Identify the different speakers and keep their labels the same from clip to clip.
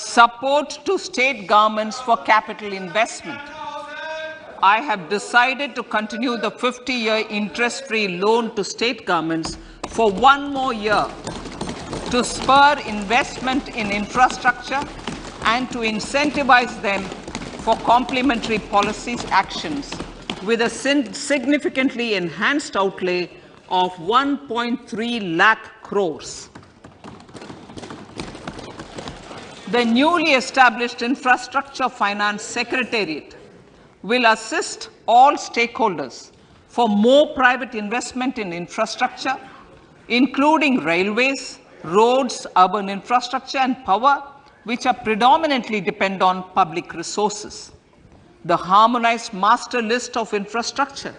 Speaker 1: Support to state governments for capital investment. I have decided to continue the 50-year interest-free loan to state governments for 1 more year to spur investment in infrastructure and to incentivize them for complementary policy actions with a significantly enhanced outlay of 1.3 lakh crores. The newly established Infrastructure Finance Secretariat will assist all stakeholders for more private investment in infrastructure, including railways, roads, urban infrastructure and power, which are predominantly depend on public resources. The harmonized master list of infrastructure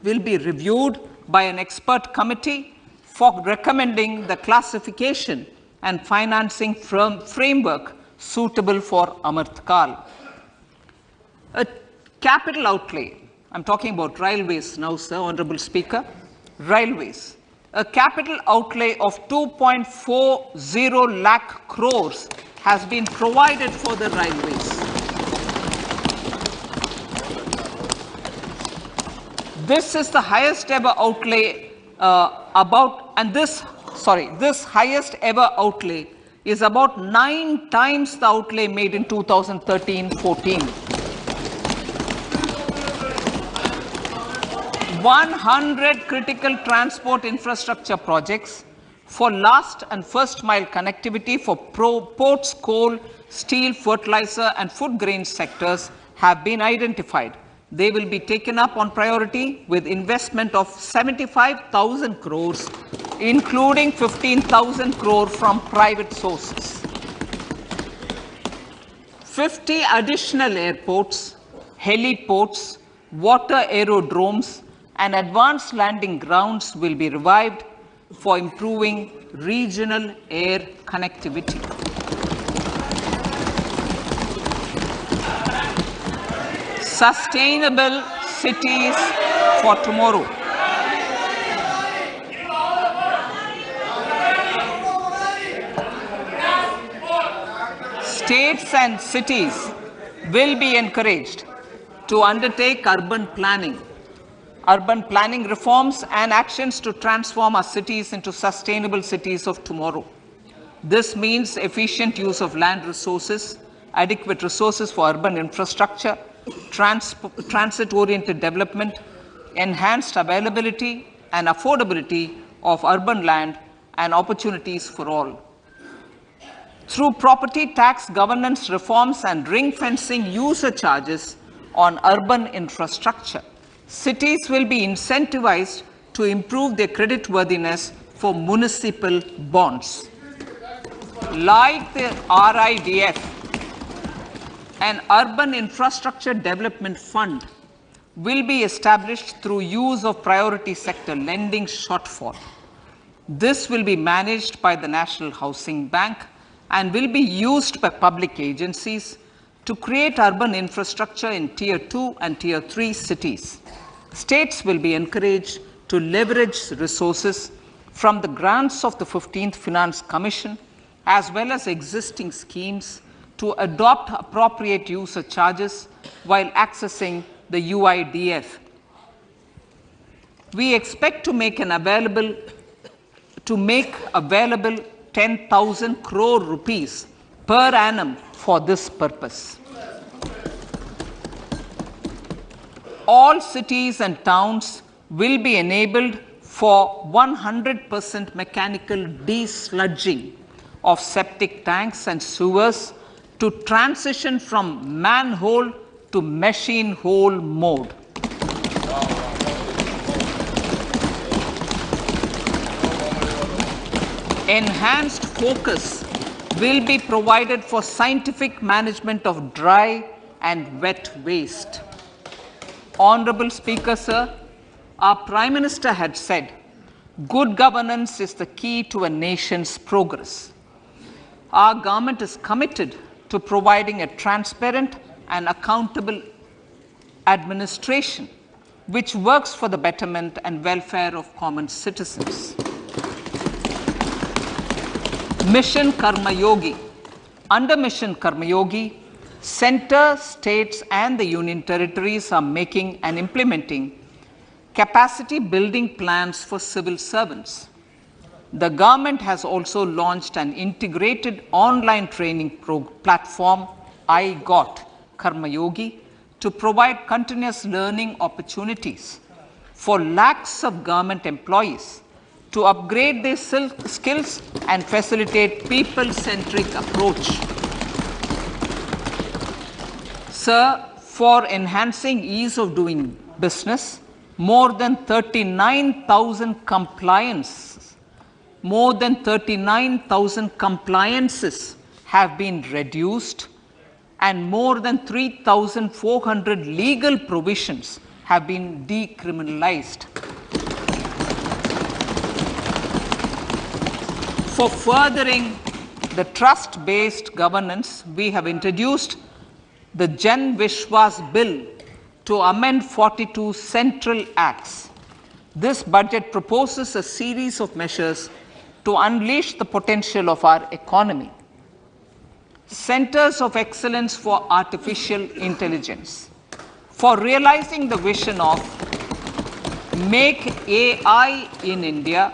Speaker 1: will be reviewed by an expert committee for recommending the classification and financing framework suitable for Amartkal. A capital outlay, I'm talking about railways now, sir, Honorable Speaker, railways. A capital outlay of 2.40 lakh crores has been provided for the railways. This is the highest ever outlay this highest ever outlay is about 9 times the outlay made in 2013-14. 100 critical transport infrastructure projects for last and first mile connectivity for ports, coal, steel, fertilizer and food grain sectors have been identified. They will be taken up on priority with investment of 75,000 crores, including 15,000 crore from private sources. 50 additional airports, heliports, water aerodromes and advanced landing grounds will be revived for improving regional air connectivity. Sustainable cities for tomorrow. States and cities will be encouraged to undertake urban planning reforms and actions to transform our cities into sustainable cities of tomorrow. This means efficient use of land resources, adequate resources for urban infrastructure, transit-oriented development, enhanced availability and affordability of urban land and opportunities for all. Through property tax governance reforms and ring-fencing user charges on urban infrastructure, cities will be incentivized to improve their creditworthiness for municipal bonds. Like the RIDF, an urban infrastructure development fund will be established through use of priority sector lending shortfall. This will be managed by the National Housing Bank and will be used by public agencies to create urban infrastructure in Tier 2 and Tier 3 cities. States will be encouraged to leverage resources from the grants of the 15th Finance Commission as well as existing schemes to adopt appropriate user charges while accessing the UIDF. We expect to make available 10,000 crore rupees per annum for this purpose. All cities and towns will be enabled for 100% mechanical desludging of septic tanks and sewers to transition from manhole to machine hole mode. Enhanced focus will be provided for scientific management of dry and wet waste. Honorable Speaker, sir, our Prime Minister had said, good governance is the key to a nation's progress. Our government is committed to providing a transparent and accountable administration which works for the betterment and welfare of common citizens. Mission Karma Yogi Under Mission Karmayogi, center, states and the union territories are making and implementing capacity building plans for civil servants. The government has also launched an integrated online training platform, I Got Karmayogi, to provide continuous learning opportunities for lakhs of government employees to upgrade their skills and facilitate people-centric approach. Sir, for enhancing ease of doing business, more than 39,000 compliances have been reduced and more than 3,400 legal provisions have been decriminalized. For furthering the trust-based governance, we have introduced the Jan Vishwas Bill to amend 42 central acts. This budget proposes a series of measures to unleash the potential of our economy. Centers of Excellence for Artificial Intelligence. For realizing the vision of Make AI in India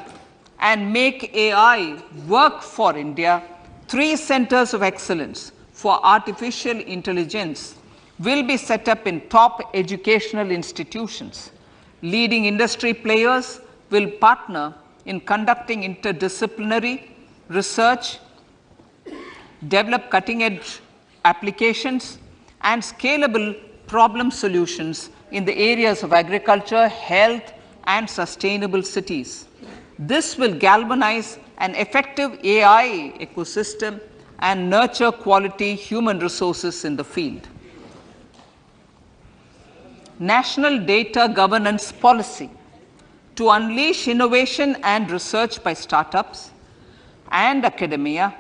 Speaker 1: and Make AI Work for India, 3 centers of excellence for artificial intelligence will be set up in top educational institutions. Leading industry players will partner in conducting interdisciplinary research, develop cutting-edge applications, and scalable problem solutions in the areas of agriculture, health, and sustainable cities. This will galvanize an effective AI ecosystem and nurture quality human resources in the field. National Data Governance Policy. To unleash innovation and research by startups and academia,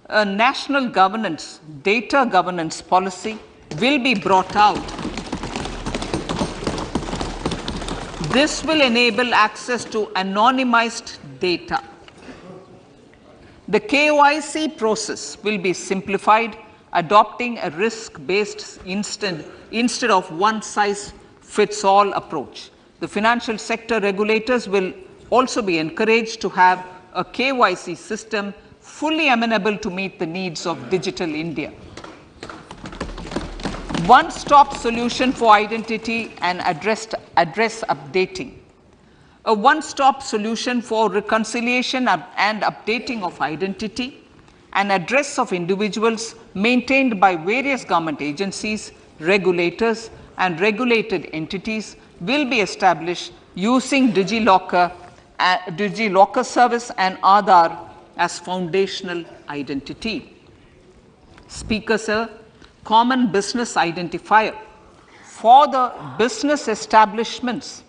Speaker 1: a national data governance policy will be brought out. This will enable access to anonymized data. The KYC process will be simplified, adopting a risk-based instead of one-size-fits-all approach. The financial sector regulators will also be encouraged to have a KYC system fully amenable to meet the needs of digital India. One-stop solution for identity and address updating. A one-stop solution for reconciliation and updating of identity and address of individuals maintained by various government agencies, regulators, and regulated entities will be established using DigiLocker service and Aadhaar as foundational identity. Speaker, sir, common business identifier. For the business establishments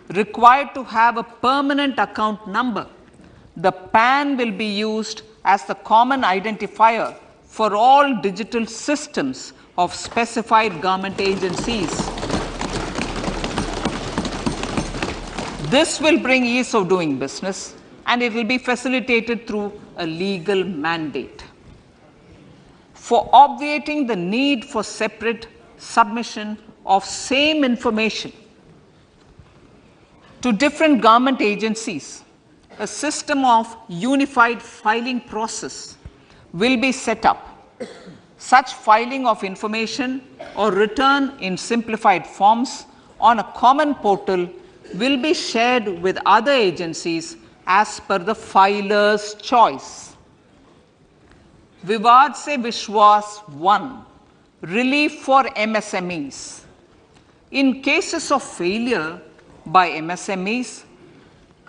Speaker 1: required to have a permanent account number, the PAN will be used as the common identifier for all digital systems of specified government agencies. This will bring ease of doing business and it will be facilitated through a legal mandate. For obviating the need for separate submission of same information to different government agencies, a system of unified filing process will be set up. Such filing of information or return in simplified forms on a common portal will be shared with other agencies as per the filer's choice. Vivad Se Vishwas 1. Relief for MSMEs. In cases of failure by MSMEs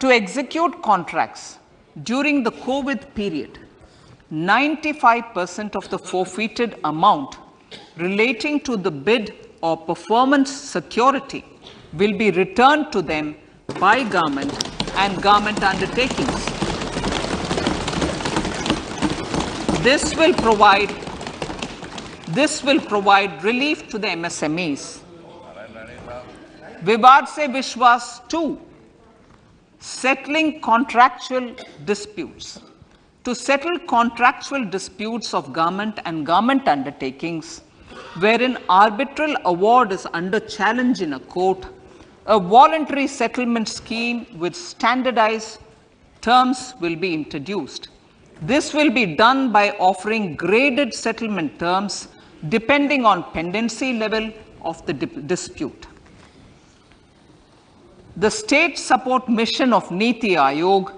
Speaker 1: to execute contracts during the COVID period, 95% of the forfeited amount relating to the bid or performance security will be returned to them by government and government undertakings. This will provide relief to the MSMEs. Vivad Se Vishwas 2. Settling contractual disputes. to settle contractual disputes of government and government undertakings, wherein arbitral award is under challenge in a court, a voluntary settlement scheme with standardized terms will be introduced. This will be done by offering graded settlement terms depending on pendency level of the dispute. The state support mission of Niti Aayog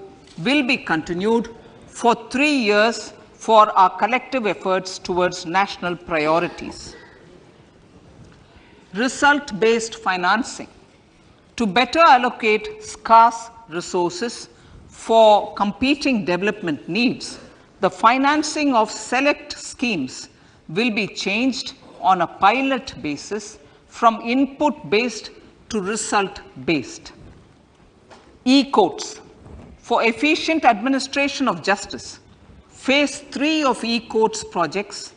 Speaker 1: will be continued for 3 years for our collective efforts towards national priorities. Result-based financing. To better allocate scarce resources for competing development needs, the financing of select schemes will be changed on a pilot basis from input-based to result-based. E-courts. For efficient administration of justice, Phase 3 of e-courts projects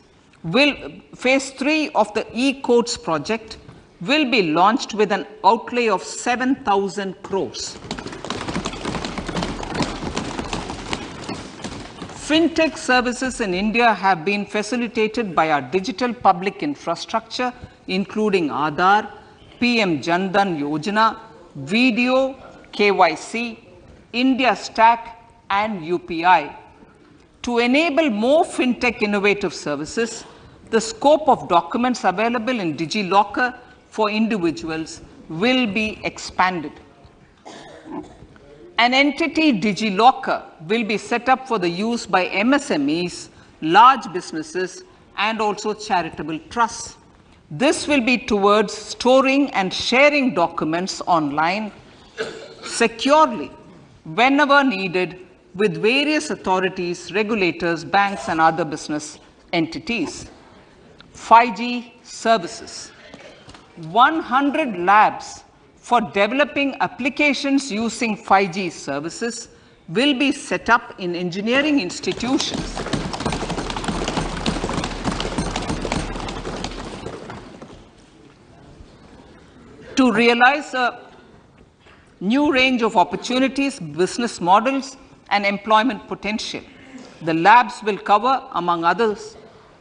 Speaker 1: Phase 3 of the e-courts project will be launched with an outlay of 7,000 crores. Fintech services in India have been facilitated by our digital public infrastructure, including Aadhaar, PM Jan Dhan Yojana, Video, KYC, India Stack, and UPI. To enable more fintech innovative services, the scope of documents available in DigiLocker for individuals will be expanded. An entity DigiLocker will be set up for the use by MSMEs, large businesses, and also charitable trusts. This will be towards storing and sharing documents online securely whenever needed with various authorities, regulators, banks, and other business entities. 5G services. 100 labs for developing applications using 5G services will be set up in engineering institutions. To realize a new range of opportunities, business models, and employment potential, the labs will cover, among others,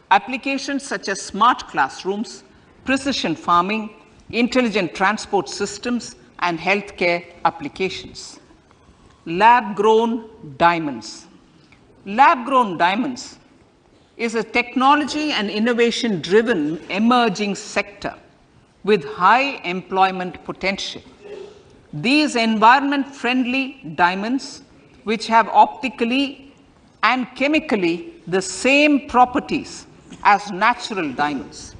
Speaker 1: applications such as smart classrooms, precision farming, intelligent transport systems, and healthcare applications. Lab-grown diamonds. Lab-grown diamonds is a technology and innovation-driven emerging sector with high employment potential. These environment-friendly diamonds, which have optically and chemically the same properties as natural diamonds.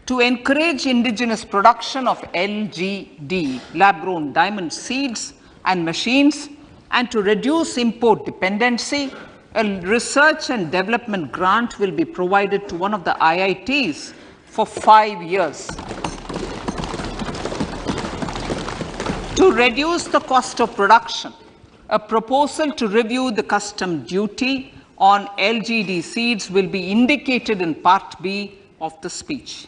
Speaker 1: To encourage indigenous production of LGD, lab-grown diamond seeds and machines, and to reduce import dependency, a research and development grant will be provided to one of the IITs for 5 years. To reduce the cost of production, a proposal to review the custom duty on LGD seeds will be indicated in Part B of the speech.